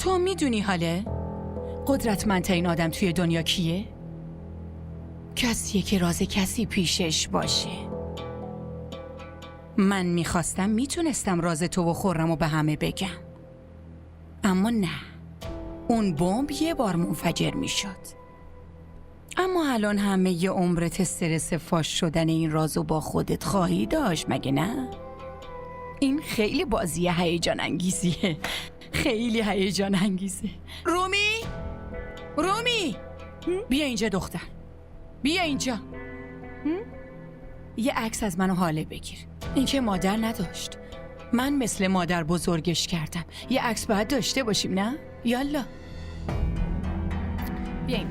تو میدونی حاله؟ قدرتمندترین آدم توی دنیا کیه؟ کسیه که راز کسی پیشش باشه. من میتونستم راز تو و خرمو به همه بگم، اما نه، اون بمب یه بار منفجر میشد. اما الان همه ی عمرت استرس فاش شدن این رازو با خودت خواهی داشت، مگه نه؟ این خیلی بازی هیجان انگیزیه، خیلی هیجان انگیزه. رومی بیا اینجا دختر، بیا اینجا. یه عکس از منو حاله بگیر. این که مادر نداشت، من مثل مادر بزرگش کردم. یه عکس باید داشته باشیم، نه؟ یالا بیا این.